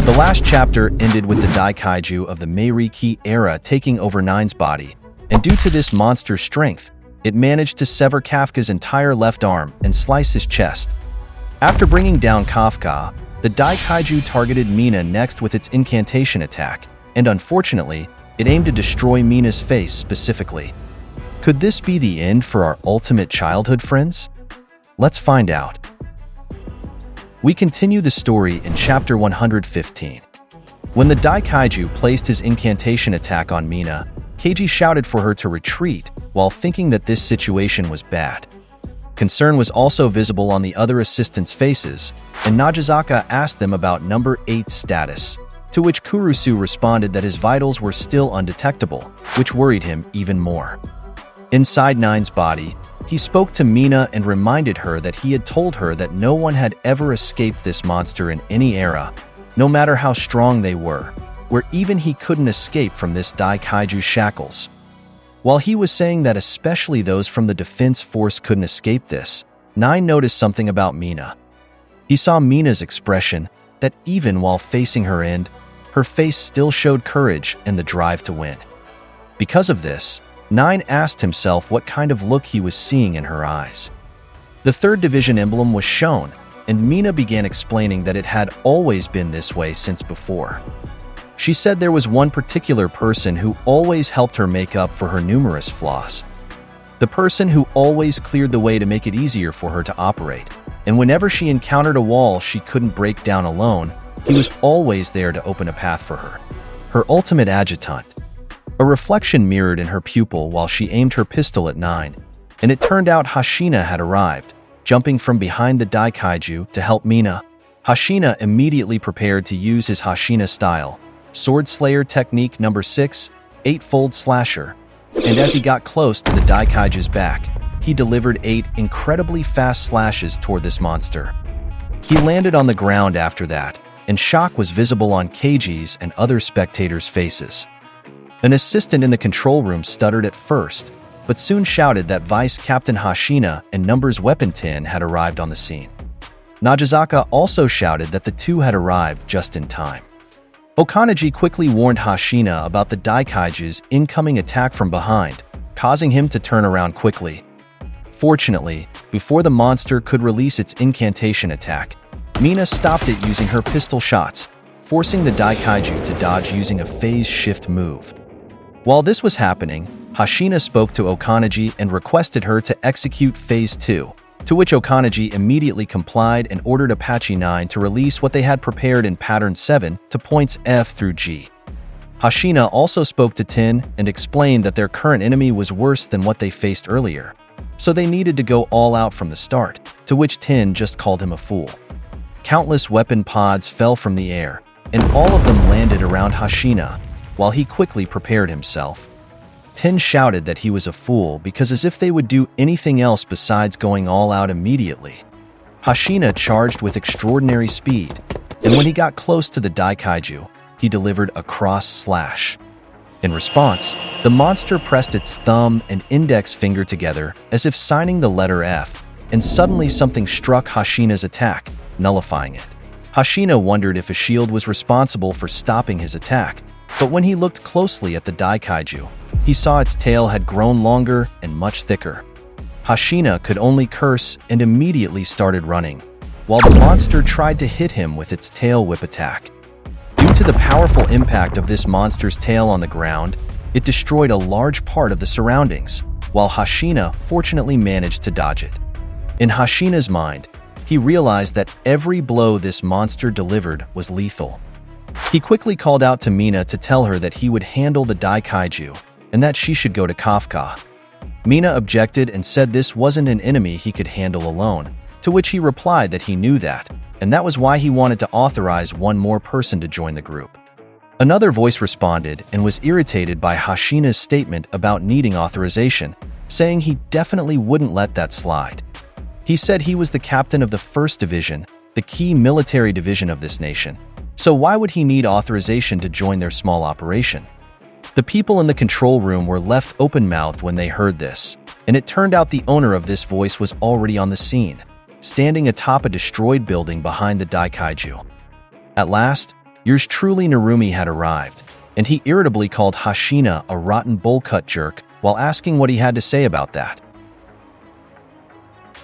The last chapter ended with the Daikaiju of the Meiriki era taking over Nine's body, and due to this monster's strength, it managed to sever Kafka's entire left arm and slice his chest. After bringing down Kafka, the Daikaiju targeted Mina next with its incantation attack, and unfortunately, it aimed to destroy Mina's face specifically. Could this be the end for our ultimate childhood friends? Let's find out. We continue the story in chapter 115. When the Daikaiju placed his incantation attack on Mina, Keiji shouted for her to retreat while thinking that this situation was bad. Concern was also visible on the other assistants' faces, and Nagizaka asked them about number 8's status, to which Kurusu responded that his vitals were still undetectable, which worried him even more. Inside Nine's body, he spoke to Mina and reminded her that he had told her that no one had ever escaped this monster in any era, no matter how strong they were, where even he couldn't escape from this Daikaiju shackles. While he was saying that especially those from the defense force couldn't escape this, Nine noticed something about Mina. He saw Mina's expression, that even while facing her end, her face still showed courage and the drive to win. Because of this, Nine asked himself what kind of look he was seeing in her eyes. The 3rd Division emblem was shown, and Mina began explaining that it had always been this way since before. She said there was one particular person who always helped her make up for her numerous flaws. The person who always cleared the way to make it easier for her to operate, and whenever she encountered a wall she couldn't break down alone, he was always there to open a path for her. Her ultimate adjutant. A reflection mirrored in her pupil while she aimed her pistol at Nine, and it turned out Hoshina had arrived, jumping from behind the Daikaiju to help Mina. Hoshina immediately prepared to use his Hoshina style, Sword Slayer technique number 6, 8-fold slasher, and as he got close to the Daikaiju's back, he delivered 8 incredibly fast slashes toward this monster. He landed on the ground after that, and shock was visible on Keiji's and other spectators' faces. An assistant in the control room stuttered at first, but soon shouted that Vice Captain Hoshina and Numbers Weapon 10 had arrived on the scene. Nagizaka also shouted that the two had arrived just in time. Okanaji quickly warned Hoshina about the Daikaiju's incoming attack from behind, causing him to turn around quickly. Fortunately, before the monster could release its incantation attack, Mina stopped it using her pistol shots, forcing the Daikaiju to dodge using a phase shift move. While this was happening, Hoshina spoke to Okanaji and requested her to execute Phase 2, to which Okanaji immediately complied and ordered Apache 9 to release what they had prepared in Pattern 7 to points F through G. Hoshina also spoke to Tin and explained that their current enemy was worse than what they faced earlier, so they needed to go all out from the start, to which Tin just called him a fool. Countless weapon pods fell from the air, and all of them landed around Hoshina, while he quickly prepared himself. Tin shouted that he was a fool because as if they would do anything else besides going all out immediately. Hoshina charged with extraordinary speed, and when he got close to the Daikaiju, he delivered a cross slash. In response, the monster pressed its thumb and index finger together as if signing the letter F, and suddenly something struck Hoshina's attack, nullifying it. Hoshina wondered if a shield was responsible for stopping his attack, but when he looked closely at the Daikaiju, he saw its tail had grown longer and much thicker. Hoshina could only curse and immediately started running, while the monster tried to hit him with its tail whip attack. Due to the powerful impact of this monster's tail on the ground, it destroyed a large part of the surroundings, while Hoshina fortunately managed to dodge it. In Hoshina's mind, he realized that every blow this monster delivered was lethal. He quickly called out to Mina to tell her that he would handle the Daikaiju and that she should go to Kafka. Mina objected and said this wasn't an enemy he could handle alone, to which he replied that he knew that, and that was why he wanted to authorize one more person to join the group. Another voice responded and was irritated by Hoshina's statement about needing authorization, saying he definitely wouldn't let that slide. He said he was the captain of the 1st Division, the key military division of this nation, so why would he need authorization to join their small operation? The people in the control room were left open-mouthed when they heard this, and it turned out the owner of this voice was already on the scene, standing atop a destroyed building behind the Daikaiju. At last, Yours truly Narumi had arrived, and he irritably called Hoshina a rotten bowl-cut jerk while asking what he had to say about that.